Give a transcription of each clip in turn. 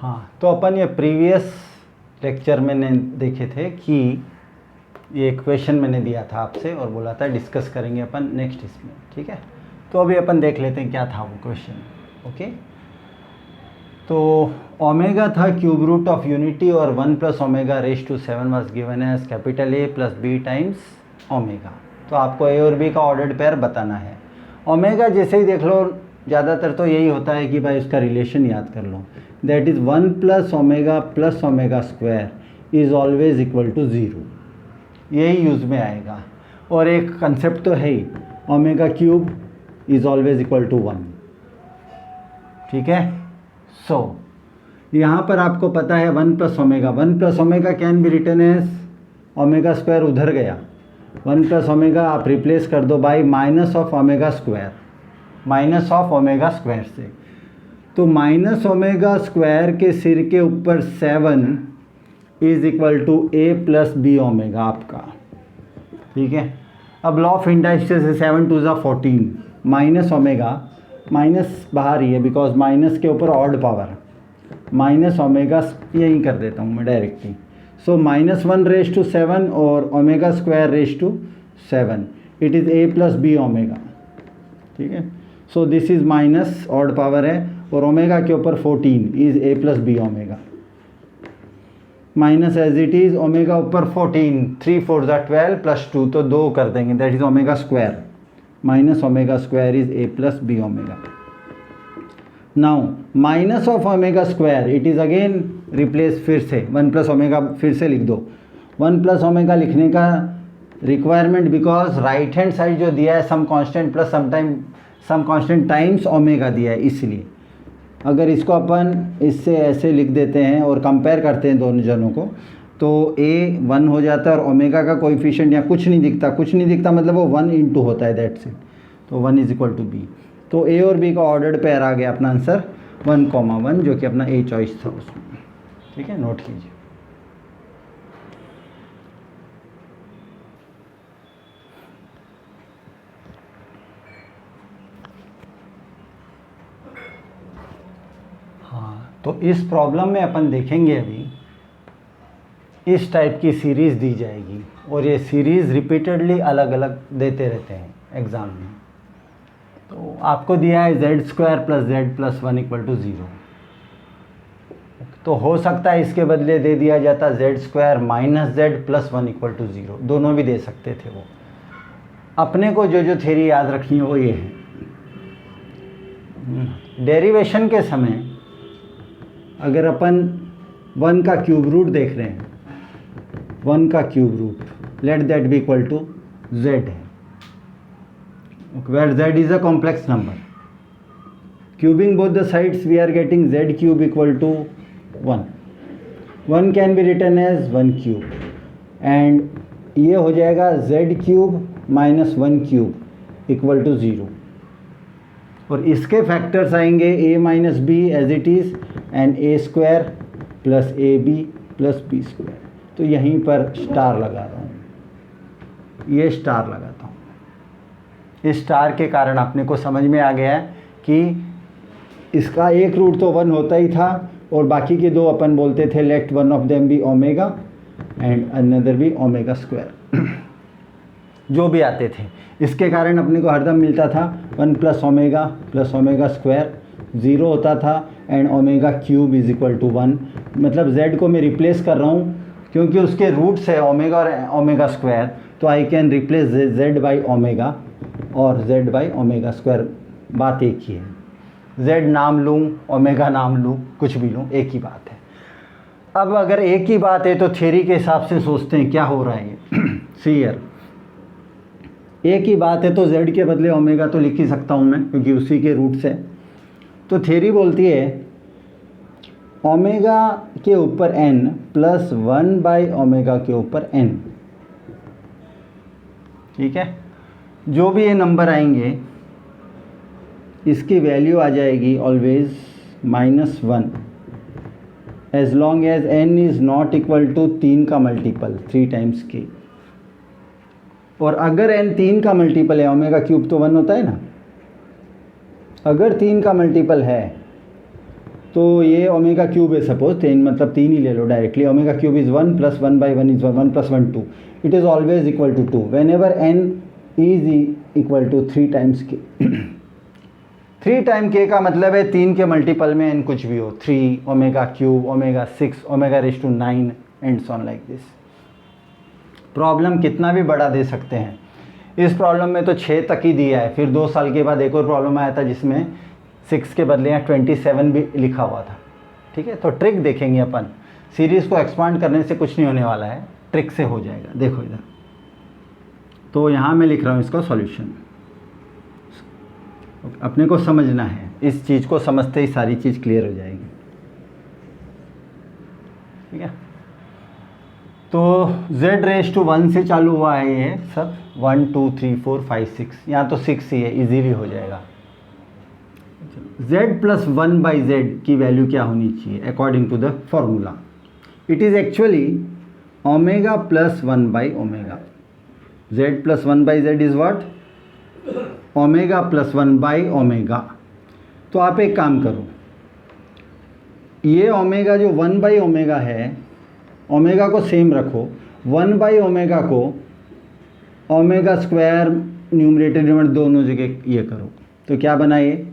हाँ, तो अपन ये प्रीवियस लेक्चर मैंने देखे थे कि ये क्वेश्चन मैंने दिया था आपसे और बोला था डिस्कस करेंगे अपन नेक्स्ट इसमें, ठीक है। तो अभी अपन देख लेते हैं क्या था वो क्वेश्चन। ओके, तो ओमेगा था क्यूब रूट ऑफ यूनिटी और 1 plus omega raise to 7 was given as capital A plus B times omega. तो आपको ए और बी का ऑर्डर्ड पेयर बताना है। ओमेगा जैसे ही देख लो, ज़्यादातर तो यही होता है कि भाई उसका रिलेशन याद कर लो, that is 1 plus omega square is always equal to 0, यही यूज़ में आएगा। और एक कंसेप्ट तो है ही, omega cube is always equal to 1, ठीक है। सो यहाँ पर आपको पता है 1 plus omega can be written as omega square, उधर गया 1 प्लस ओमेगा आप रिप्लेस कर दो by minus of omega square, minus of omega square से। तो माइनस ओमेगा स्क्वायर के सिर के ऊपर 7 is equal to A plus B omega आपका, ठीक है। अब लॉ ऑफ इंडक्शन से 7 टू ज़ा 14, माइनस ओमेगा, माइनस बाहर ही है बिकॉज माइनस के ऊपर ऑड पावर, माइनस ओमेगा, यही कर देता हूँ मैं डायरेक्टली। सो -1 रेज टू 7 और omega square raise to 7, it is A plus B omega, ठीक है। So this is minus, odd power है, और ओमेगा के ऊपर 14 is A plus B omega, minus as it is omega ऊपर 14, 3 4 ज़ा 12 plus 2, तो 2 कर देंगे, that is omega square, minus omega square is A plus B omega. Now minus of omega square, it is again replace, फिर से 1 plus omega फिर से लिख दो। 1 प्लस ओमेगा लिखने का requirement because right hand side जो दिया है some constant plus some constant times omega दिया है, इसलिए अगर इसको अपन इससे ऐसे लिख देते हैं और कंपेयर करते हैं दोनों जनों को, तो ए 1 हो जाता है और ओमेगा का कोएफिशिएंट यहाँ कुछ नहीं दिखता, मतलब वो 1 इंटू होता है, दैट्स इट। तो 1 इज इक्वल टू बी, तो ए और बी का ऑर्डर्ड पेयर आ गया अपना आंसर 1,1, जो कि अपना ए चॉइस था उसमें, ठीक है, नोट कीजिए। हाँ, तो इस प्रॉब्लम में अपन देखेंगे अभी इस टाइप की सीरीज़ दी जाएगी और ये सीरीज़ रिपीटेडली अलग अलग देते रहते हैं एग्ज़ाम में। तो आपको दिया है z square plus z plus 1 equal to 0, तो हो सकता है इसके बदले दे दिया जाता z square minus z plus 1 equal to 0, दोनों भी दे सकते थे वो। अपने को जो थ्योरी याद रखनी है वो ये है, डेरिवेशन के समय अगर अपन 1 का क्यूब रूट देख रहे हैं, 1 का cube root, let that be equal to z है, where z is a complex number. Cubing both the sides, we are getting z cube equal to 1. 1 can be written as 1 cube and ये हो जाएगा z cube minus 1 cube equal to 0, और इसके factors आएंगे a minus B as it is and a square plus A B plus B square. तो यहीं पर star लगा रहा हूँ, ये स्टार लगाता हूँ। इस स्टार के कारण अपने को समझ में आ गया है कि इसका एक रूट तो 1 होता ही था और बाकी के दो अपन बोलते थे let one of them be omega and another be omega square, जो भी आते थे। इसके कारण अपने को हरदम मिलता था 1 प्लस ओमेगा स्क्वायर 0 होता था and omega cube is equal to 1। मतलब z को मैं रिप्लेस कर रहा हूँ क्योंकि उसके रूट्स है ओमेगा और ओमेगा स्क्वायर, तो I can replace z by omega और z बाई ओमेगा स्क्वायर, बात एक ही है। z नाम लूँ, ओमेगा नाम लूँ, कुछ भी लूँ, एक ही बात है। अब अगर एक ही बात है तो थ्योरी के हिसाब से सोचते हैं क्या हो रहा है ये। सी हियर, एक ही बात है तो z के बदले ओमेगा तो लिख ही सकता हूँ मैं क्योंकि उसी के रूट्स है। तो थ्योरी बोलती है ओमेगा के ऊपर n प्लस 1 बाई ओमेगा के ऊपर n, ठीक है। जो भी ये नंबर आएंगे इसकी वैल्यू आ जाएगी always -1 as long as n is not equal to 3 का मल्टीपल 3 टाइम्स k। और अगर n 3 का मल्टीपल है, ओमेगा क्यूब तो 1 होता है ना, अगर 3 का मल्टीपल है तो ये ओमेगा क्यूब है सपोज, 10 मतलब 3 ही ले लो directly. Omega cube is 1 plus 1 by 1 is 1 plus 1 2, it is always equal to 2 whenever n is equal to 3 times के। 3 टाइम के का मतलब है 3 के मल्टीपल में एन कुछ भी हो, 3 omega cube, omega 6, omega raise to 9 and so on like this. Problem कितना भी बड़ा दे सकते हैं। इस प्रॉब्लम में तो 6 तक ही दिया है, फिर 2 साल के बाद एक और प्रॉब्लम आया था जिसमें 6 के बदले यहाँ 27 भी लिखा हुआ था। ठीक है, तो ट्रिक देखेंगे अपन। सीरीज़ को एक्सपांड करने से कुछ नहीं होने वाला है, ट्रिक से हो जाएगा। देखो इधर, तो यहाँ मैं लिख रहा हूँ इसका सॉल्यूशन। अपने को समझना है, इस चीज़ को समझते ही सारी चीज़ क्लियर हो जाएगी। ठीक है, तो z रेज़ टू 1 से चालू हुआ है ये सब, 1 2 3 4 5 6, यहाँ तो 6 ही है, इजीली हो जाएगा। z प्लस 1 बाई जेड की वैल्यू क्या होनी चाहिए according to the formula? It is actually omega plus 1 by omega. z plus 1 by Z is what? Omega plus 1 by omega. तो आप एक काम करो, ये ओमेगा जो 1 बाई ओमेगा है, ओमेगा को सेम रखो, 1 बाई ओमेगा को ओमेगा स्क्वायर न्यूमरेटर डिनोमिनेटर दोनों जगह ये करो, तो क्या बना ये?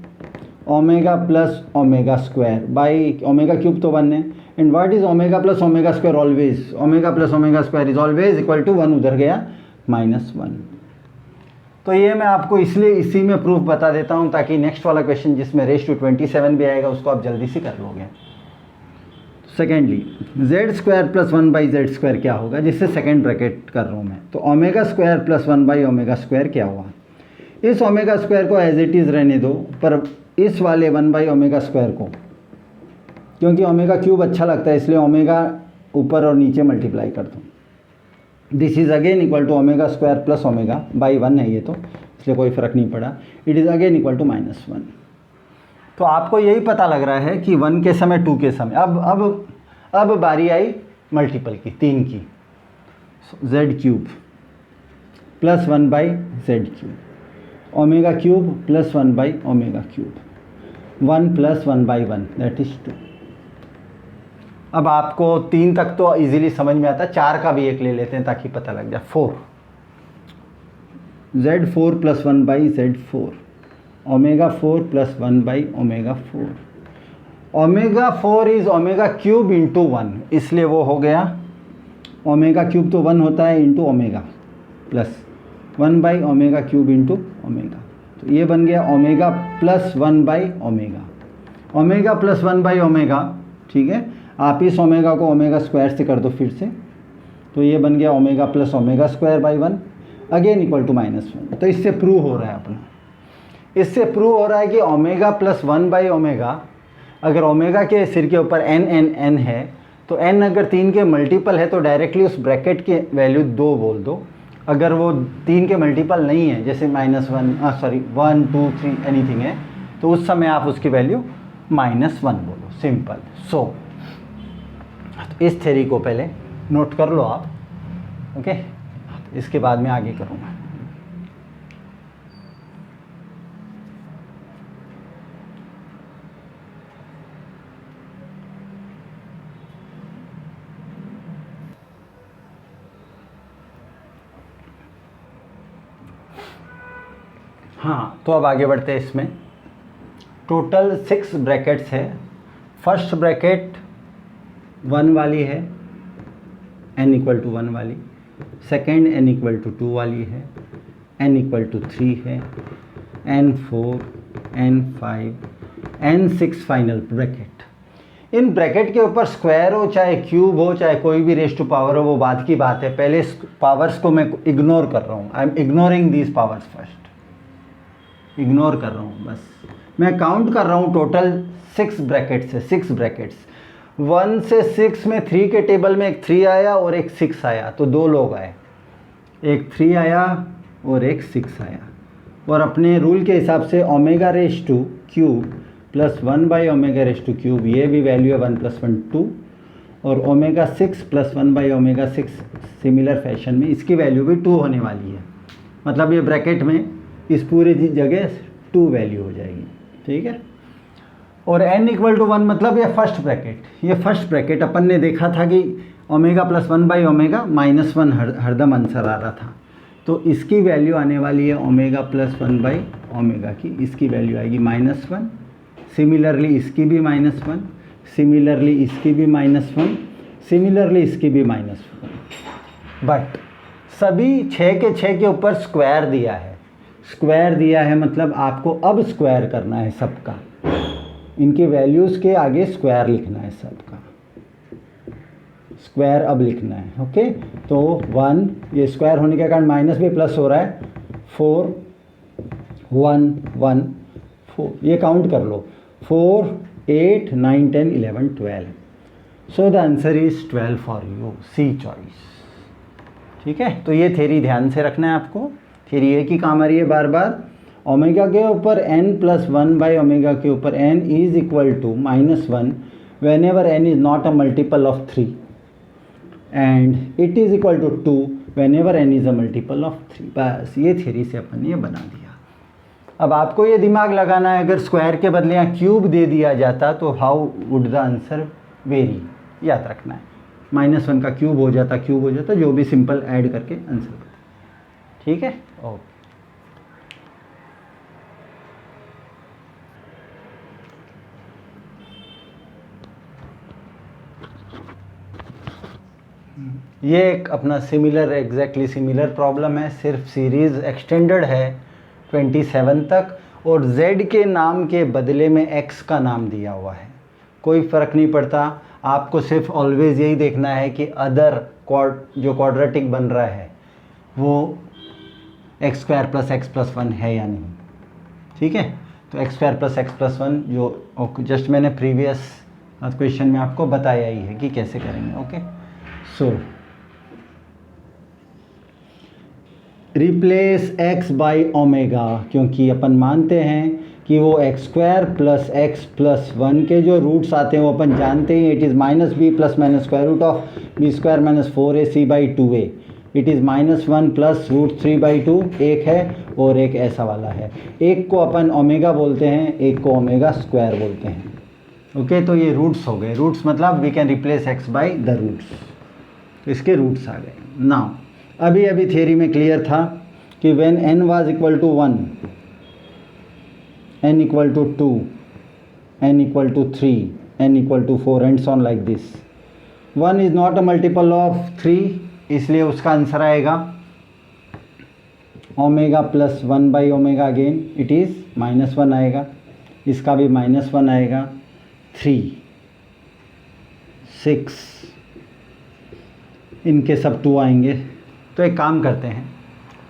Omega plus omega square by omega cube तो 1 है। And what is omega plus omega square? Always omega plus omega square is always equal to 1, उधर गया -1। तो ये मैं आपको इसलिए इसी में प्रूफ बता देता हूँ ताकि नेक्स्ट वाला क्वेश्चन जिसमें रेज़ टू 27 भी आएगा उसको आप जल्दी से कर लोगे। Secondly, Z square plus 1 by Z square क्या होगा, जिससे सेकेंड ब्रैकेट कर रहा हूँ मैं। तो omega square plus 1 by omega square क्या हुआ? इस ओमेगा स्क्वायर को एज इट इज़ रहने दो, पर इस वाले 1 बाई ओमेगा स्क्वायर को, क्योंकि ओमेगा क्यूब अच्छा लगता है इसलिए ओमेगा ऊपर और नीचे मल्टीप्लाई कर दो। This is again equal to omega square plus omega by 1 है ये तो, इसलिए कोई फ़र्क नहीं पड़ा। It is again equal to -1। तो आपको यही पता लग रहा है कि 1 के समय 2 के समय अब बारी आई मल्टीपल की, 3 की। Z cube plus 1 by Z cube, omega cube plus 1 by omega cube, 1 plus 1 by 1 that is 2। अब आपको 3 तक तो इजीली समझ में आता है, 4 का भी एक ले लेते हैं ताकि पता लग जाए। 4 Z4 plus 1 by Z4, omega 4 plus 1 by omega 4। Omega 4 is omega cube into 1, इसलिए वो हो गया ओमेगा क्यूब तो 1 होता है into omega plus 1 by omega cube into omega. तो ये बन गया omega plus 1 by omega, omega plus 1 by omega. ठीक है, आप इस ओमेगा को ओमेगा स्क्वायर से कर दो फिर से, तो ये बन गया omega plus omega square by 1 again equal to -1। तो इससे प्रूव हो रहा है अपना, इससे प्रूव हो रहा है कि ओमेगा प्लस 1 बाई ओमेगा, अगर ओमेगा के सिर के ऊपर n है तो n अगर 3 के मल्टीपल है तो डायरेक्टली उस ब्रैकेट की वैल्यू 2 बोल दो। अगर वो 3 के मल्टीपल नहीं है, जैसे -1 2 3 एनीथिंग है, तो उस समय आप उसकी वैल्यू -1 बोलो, सिंपल। सो इस थ्योरी को पहले नोट कर लो आप, ओके, इसके बाद में आगे करूँगा। हाँ, तो अब आगे बढ़ते हैं। इसमें टोटल 6 ब्रैकेट्स है। फर्स्ट ब्रैकेट 1 वाली है, n इक्वल टू 1 वाली। सेकेंड n इक्वल टू 2 वाली है, n इक्वल टू 3 है, n4, n5, n6 final bracket. In bracket के ऊपर स्क्वायर हो चाहे क्यूब हो चाहे कोई भी रेज़ टू पावर हो, वो बात की बात है। पहले पावर्स को मैं इग्नोर कर रहा हूँ, I am ignoring these powers first, ignore कर रहा हूँ बस। मैं काउंट कर रहा हूँ, टोटल 6 ब्रैकेट्स है, 6 ब्रैकेट्स। 1 से 6 में 3 के टेबल में एक 3 आया और एक 6 आया, तो 2 लोग आए, एक 3 आया और एक 6 आया। और अपने रूल के हिसाब से omega raise two cube plus 1 by omega raise two cube, ये भी वैल्यू है 1 + 1 2, और omega 6 plus 1 by omega 6 similar fashion में इसकी वैल्यू भी 2 होने वाली है। मतलब ये ब्रैकेट में इस पूरी जगह 2 वैल्यू हो जाएगी, ठीक है। और n इक्वल टू 1 मतलब ये फर्स्ट ब्रैकेट, ये फर्स्ट ब्रैकेट अपन ने देखा था कि omega plus 1 by omega minus 1 हरदम आंसर आ रहा था। तो इसकी वैल्यू आने वाली है ओमेगा प्लस 1 बाई ओमेगा की, इसकी वैल्यू आएगी -1। सिमिलरली इसकी भी -1, सिमिलरली इसकी भी -1, सिमिलरली इसकी भी -1। बट सभी 6 के 6 के ऊपर स्क्वायर दिया है, स्क्वायर दिया है मतलब आपको अब स्क्वायर करना है सबका, इनकी वैल्यूज़ के आगे स्क्वायर लिखना है सबका, स्क्वायर अब लिखना है। ओके, तो 1, ये स्क्वायर होने के कारण माइनस भी प्लस हो रहा है, 4 1 1 4, ये काउंट कर लो, 4 8 9 10 11 12। So the answer is 12 for you, C choice. ठीक है, तो ये थ्योरी ध्यान से रखना है आपको, थ्योरी एक ही काम आ रही है बार बार। ओमेगा के ऊपर n प्लस 1 बाई ओमेगा के ऊपर n is equal to -1 whenever n is not a multiple of 3 and it is equal to 2 whenever n is a multiple of 3। बस ये थ्योरी से अपन ने ये बना दिया। अब आपको ये दिमाग लगाना है, अगर स्क्वायर के बदले यहाँ क्यूब दे दिया जाता तो how would the answer very, याद रखना है। -1 का क्यूब हो जाता, क्यूब हो जाता, जो भी सिंपल ऐड करके आंसर बता। ठीक है, ओके। ये एक अपना सिमिलर, एग्जैक्टली सिमिलर प्रॉब्लम है, सिर्फ सीरीज़ एक्सटेंडेड है 27 तक और z के नाम के बदले में x का नाम दिया हुआ है। कोई फ़र्क नहीं पड़ता, आपको सिर्फ ऑलवेज़ यही देखना है कि अदर जो क्वाड्रेटिक बन रहा है वो x² प्लस x प्लस 1 है या नहीं। ठीक है, तो x² प्लस x प्लस 1 जो जस्ट मैंने प्रीवियस क्वेश्चन में आपको बताया ही है कि कैसे करेंगे। Okay, so replace x by omega, क्योंकि अपन मानते हैं कि वो x² प्लस x प्लस 1 के जो रूट्स आते हैं वो अपन जानते हैं, it is -b plus minus square root of b² minus 4ac by 2a, it is -1 plus √3/2, एक है और एक ऐसा वाला है। एक को अपन ओमेगा बोलते हैं, एक को ओमेगा स्क्वायर बोलते हैं। ओके, तो ये रूट्स हो गए, रूट्स मतलब we can replace x by the roots, तो इसके रूट्स आ गए। नाउ अभी थ्योरी में क्लियर था कि when n was equal to 1, n equal to 2, n equal to 3, n equal to 4 and so on like this. 1 is not a multiple of 3, इसलिए उसका answer आएगा omega plus 1 by omega, again it is -1 आएगा, इसका भी -1 आएगा, 3 6, इनके सब 2 आएंगे। तो एक काम करते हैं,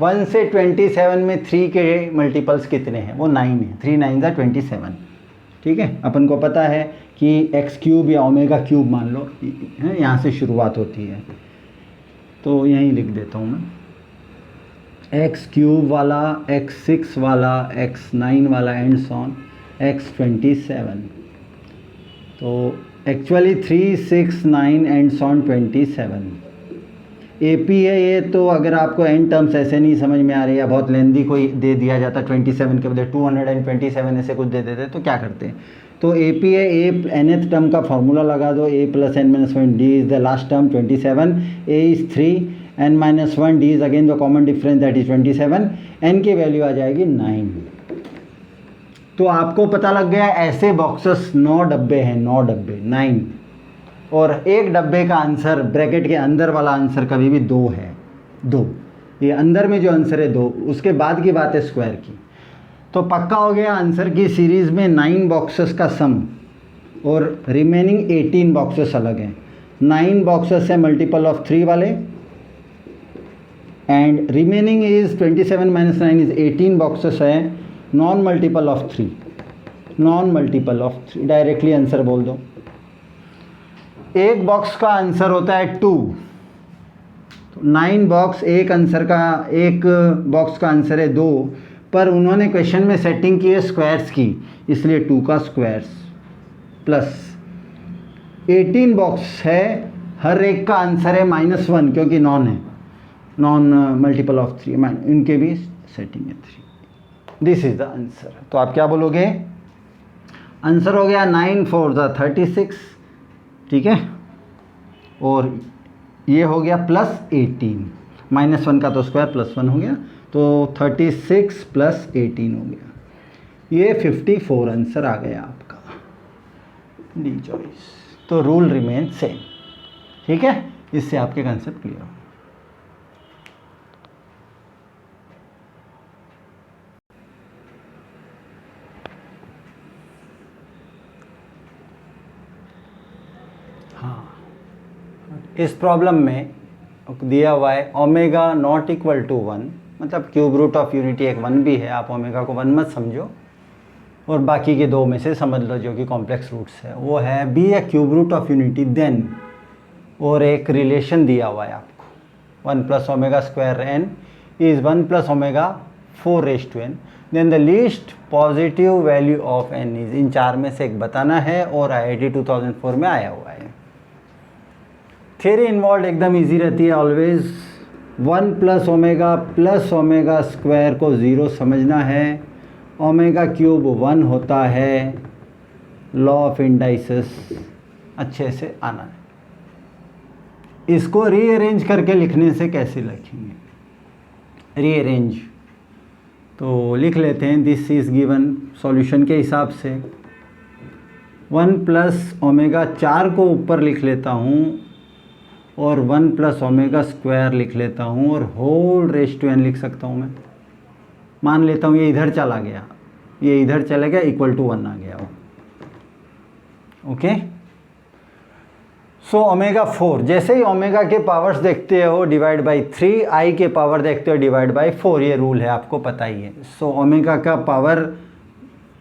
1 से 27 में 3 के मल्टीपल्स कितने हैं, वो 9 है, 3 9 ज़ा 27। ठीक है, अपन को पता है कि x³ या ओमेगा क्यूब मान लो, यहाँ से शुरुआत होती है, तो यहीं लिख देता हूँ मैं, x³ वाला, x6 वाला, x9 वाला एंड सो ऑन x27। तो actually 3 6 9 and so on 27 AP है ये। तो अगर आपको एन टर्म्स ऐसे नहीं समझ में आ रही है, बहुत लेंदी कोई दे दिया जाता 27 के बदले 227 ऐसे कुछ दे देते, तो क्या करते हैं, तो AP है, a nth टर्म का फॉर्मूला लगा दो, a plus n minus 1 d is the last term 27, a is 3, n minus 1 d is again the common difference that is 27, n की वैल्यू आ जाएगी 9। तो आपको पता लग गया ऐसे बॉक्सेस 9 डब्बे हैं, 9 डब्बे 9, और एक डब्बे का आंसर, ब्रैकेट के अंदर वाला आंसर कभी भी 2 है, 2, ये अंदर में जो आंसर है 2, उसके बाद की बात है स्क्वायर की। तो पक्का हो गया आंसर की सीरीज़ में 9 बॉक्सेस का सम और रिमेनिंग 18 बॉक्सेस अलग हैं। 9 बॉक्सेस है मल्टीपल ऑफ 3 वाले and remaining is 27 minus 9 is 18 boxes है non multiple of 3, non multiple of 3। Directly answer बोल दो। एक बॉक्स का आंसर होता है 2, तो 9 बॉक्स, एक आंसर का, एक बॉक्स का आंसर है 2, पर उन्होंने क्वेश्चन में सेटिंग की है स्क्वायर्स की, इसलिए 2 का स्क्वायर्स प्लस 18 बॉक्स है, हर एक का आंसर है -1 क्योंकि नॉन है, नॉन मल्टीपल ऑफ 3, इनके भी सेटिंग है 3। This is the answer. तो आप क्या बोलोगे, आंसर हो गया 9 4 36, ठीक है। और ये हो गया +18, -1 का तो स्क्वायर +1 हो गया, तो 36 + 18 हो गया, ये 54 आंसर आ गया आपका, डी चॉइस। तो रूल रिमेन सेम, ठीक है। इससे आपके कंसेप्ट क्लियर हो। हाँ, इस प्रॉब्लम में दिया हुआ है ओमेगा नॉट इक्वल टू 1, मतलब क्यूब रूट ऑफ यूनिटी एक 1 भी है, आप ओमेगा को 1 मत समझो, और बाकी के 2 में से समझ लो जो कि कॉम्प्लेक्स रूट्स है। वो है be a cube root of unity then, और एक रिलेशन दिया हुआ है आपको 1 + ω² n is 1 + ω4n, then the least positive value of n is, इन 4 में से एक बताना है, और IIT 2004 में आया हुआ है। थ्योरी इन्वॉल्व एकदम इजी रहती है ऑलवेज। 1 + ω + ω² को 0 समझना है, ω³ 1 होता है, लॉ ऑफ इंडाइसिस अच्छे से आना है। इसको रीअरेंज करके लिखने से कैसे लिखेंगे, रीअरेंज तो लिख लेते हैं, दिस इज़ गिवन सॉल्यूशन के हिसाब से 1 + ω4 को ऊपर लिख लेता हूँ, और 1 + ω² लिख लेता हूँ, और होल रेज़ टू n लिख सकता हूँ मैं। मान लेता हूँ ये इधर चला गया, ये इधर चला गया, इक्वल टू 1 आ गया वो, ओके। सो ω4, जैसे ही ओमेगा के पावर्स देखते हो डिवाइड बाई 3, आई के पावर देखते हो डिवाइड बाई 4, ये रूल है आपको पता ही है। सो ओमेगा का पावर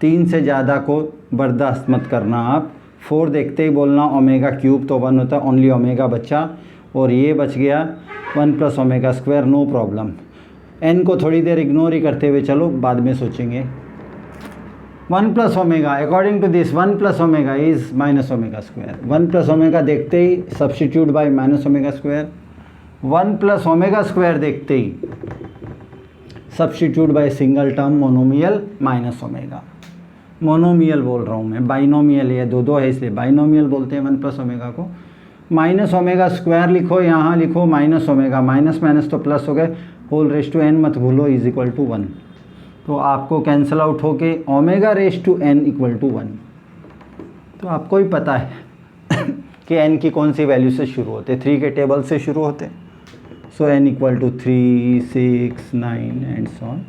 3 से ज़्यादा को बर्दाश्त मत करना आप, 4 देखते ही बोलना ω³ तो 1 होता है, ओनली ओमेगा बचा, और ये बच गया 1 + ω², नो प्रॉब्लम। n को थोड़ी देर इग्नोर ही करते हुए चलो, बाद में सोचेंगे। 1 + ω, अकॉर्डिंग टू दिस 1 + ω इज़ -ω², 1 + ω देखते ही सब्सटीट्यूट बाय -ω², 1 + ω² देखते ही substitute by single term monomial -ω, monomial बोल रहा हूँ मैं, बाइनोमियल, ये दो है इसलिए बाइनोमियल बोलते हैं 1 + ω को। -ω² लिखो, यहाँ लिखो -ω, माइनस माइनस तो प्लस हो गए, होल रेज़ टू n मत भूलो, इज इक्वल टू 1, तो आपको कैंसिल आउट होके ω⁻n = 1। तो आपको ही पता है कि n की कौन सी वैल्यू से शुरू होते, 3 के टेबल से शुरू होते। सो n = 3, 6, 9 and so on.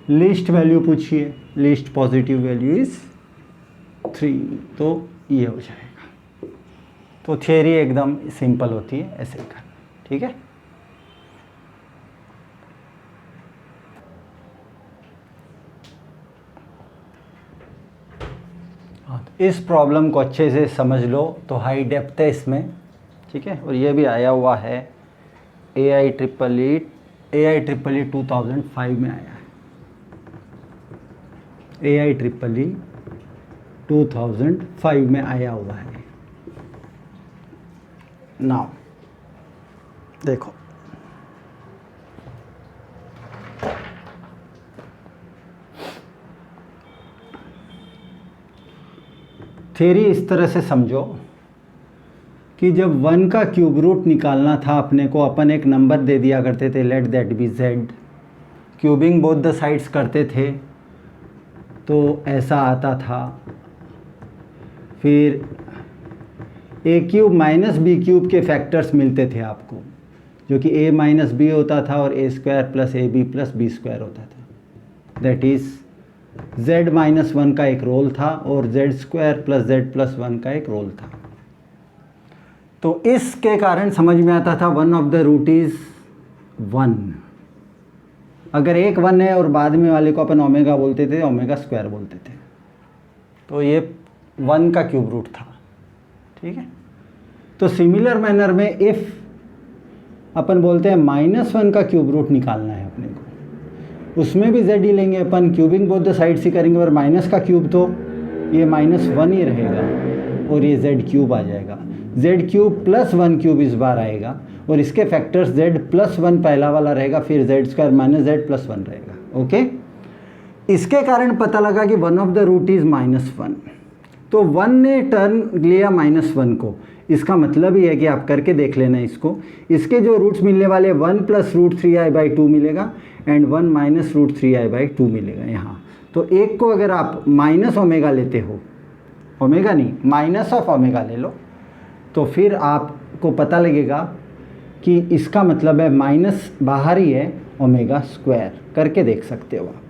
Least value पूछिए, लीस्ट पॉजिटिव वैल्यू इज़ 3, तो ये हो जाएगा। तो थियरी एकदम सिंपल होती है, ऐसे ही करना, ठीक है। इस प्रॉब्लम को अच्छे से समझ लो, तो हाई डेप्थ है इसमें, ठीक है। और ये भी आया हुआ है AIEEE 2005 में आया है, AIEEE 2005 में आया हुआ है। नाउ देखो, थ्योरी इस तरह से समझो कि जब 1 का क्यूब रूट निकालना था अपने को, अपन एक नंबर दे दिया करते थे, let that be z, cubing both the sides करते थे, तो ऐसा आता था। फिर a³ - b³ के फैक्टर्स मिलते थे आपको, जो कि a - b होता था, और a² + ab + b² होता था। दैट इज़ z - 1 का एक रोल था, और z² + z + 1 का एक रोल था। तो इसके कारण समझ में आता था 1 ऑफ द रूट इज़ 1। अगर एक 1 है और बाद में वाले को अपन ओमेगा बोलते थे, ω² बोलते थे, तो ये 1 का क्यूब रूट था, ठीक है। तो सिमिलर मैनर में इफ़ अपन बोलते हैं -1 का क्यूब रूट निकालना है अपने को, उसमें भी z ही लेंगे अपन, क्यूबिंग बोथ द साइड्स ही करेंगे, और माइनस का क्यूब तो ये -1 ही रहेगा, और ये z³ आ जाएगा। z³ + 1³ इस बार आएगा, और इसके फैक्टर्स z + 1 पहला वाला रहेगा, फिर z² - z + 1 रहेगा, ओके। इसके कारण पता लगा कि 1 ऑफ द रूट इज़ -1। तो 1 ने टर्न लिया -1 को, इसका मतलब ही है कि आप करके देख लेना इसको, इसके जो रूट्स मिलने वाले 1 + √3i/2 मिलेगा एंड 1 - √3i/2 मिलेगा यहाँ। तो एक को अगर आप माइनस ओमेगा लेते हो, ओमेगा नहीं माइनस ऑफ ओमेगा ले लो, तो फिर आपको पता लगेगा कि इसका मतलब है माइनस बाहर ही है ओमेगा स्क्वायर, करके देख सकते हो आप।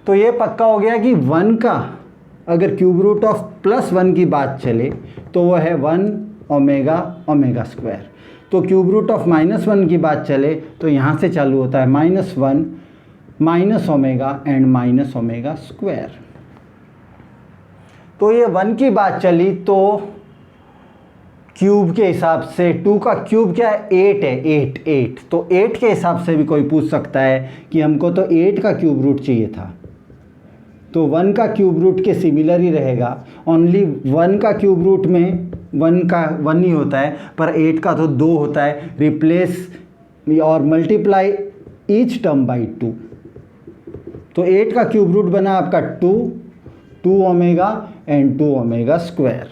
तो ये पक्का हो गया कि 1 का अगर क्यूब रूट ऑफ +1 की बात चले तो वो है 1 ओमेगा स्क्वायर। तो क्यूब रूट ऑफ -1 की बात चले तो यहाँ से चालू होता है -1 minus omega and minus omega square. तो ये 1 की बात चली तो क्यूब के हिसाब से 2 का क्यूब क्या है 8 है, 8 तो 8 के हिसाब से भी कोई पूछ सकता है कि हमको तो 8 का क्यूब रूट चाहिए था, तो 1 का क्यूब रूट के सिमिलर ही रहेगा। ओनली 1 का क्यूब रूट में 1 का 1 ही होता है, पर 8 का तो 2 होता है। रिप्लेस और मल्टीप्लाई ईच टर्म बाई 2, तो 8 का क्यूब रूट बना आपका 2 ओमेगा एंड 2 ओमेगा स्क्वायर।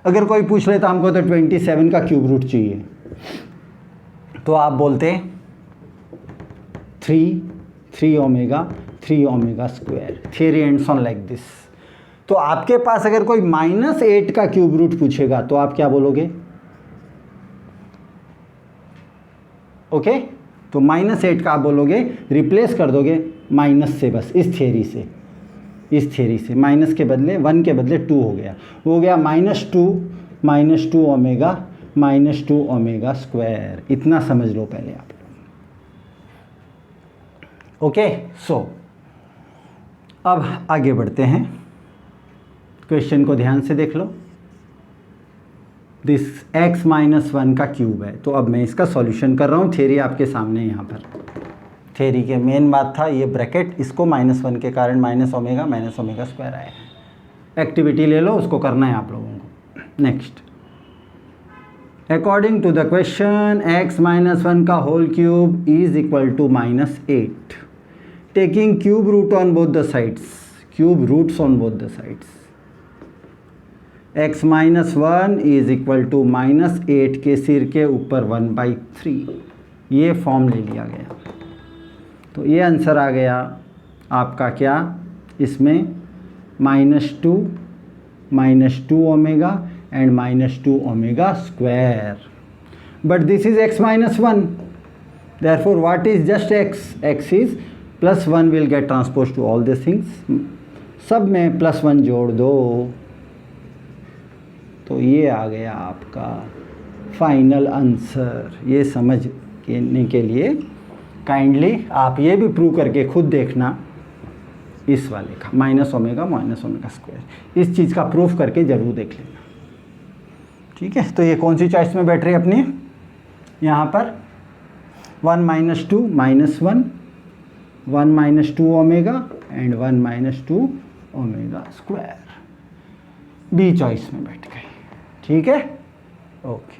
अगर कोई पूछ ले तो हमको तो 27 का क्यूब रूट चाहिए, तो आप बोलते 3 omega square. Theory ends on like this. तो आपके पास अगर कोई -8 का क्यूब रूट पूछेगा तो आप क्या बोलोगे? ओके, तो -8 का आप बोलोगे, रिप्लेस कर दोगे माइनस से, बस इस थियरी से माइनस के बदले 1 के बदले 2 हो गया -2 ओमेगा स्क्वायर। इतना समझ लो पहले आप। ओके, सो अब आगे बढ़ते हैं। क्वेश्चन को ध्यान से देख लो। दिस x - 1 का क्यूब है, तो अब मैं इसका सॉल्यूशन कर रहा हूँ। थियरी आपके सामने यहाँ पर, थियरी के मेन बात था ये ब्रैकेट, इसको -1 के कारण माइनस ओमेगा स्क्वायर आया है। एक्टिविटी ले लो, उसको करना है आप लोगों को। Next, according to the question x - 1 का whole cube is equal to -8, taking cube root on both the sides, cube roots on both the sides. x - 1 is equal to -8 के सिर के ऊपर 1/3, ये फॉर्म ले लिया गया। तो ये आंसर आ गया आपका क्या, इसमें -2 omega and -2 omega square. But this is x - 1, therefore what is just x is +1 will get transpose to all this things, सब में +1 जोड़ दो, तो ये आ गया आपका फाइनल आंसर। ये समझने के लिए काइंडली आप ये भी प्रूव करके खुद देखना, इस वाले का -ओमेगा स्क्वायर, इस चीज़ का प्रूफ करके ज़रूर देख लेना। ठीक है, तो ये कौन सी चॉइस में बैठ रही है अपनी? यहाँ पर 1 - 2 -1, 1 - 2 omega and 1 - 2 omega square, B choice में बैठ गई। ठीक है, ओके।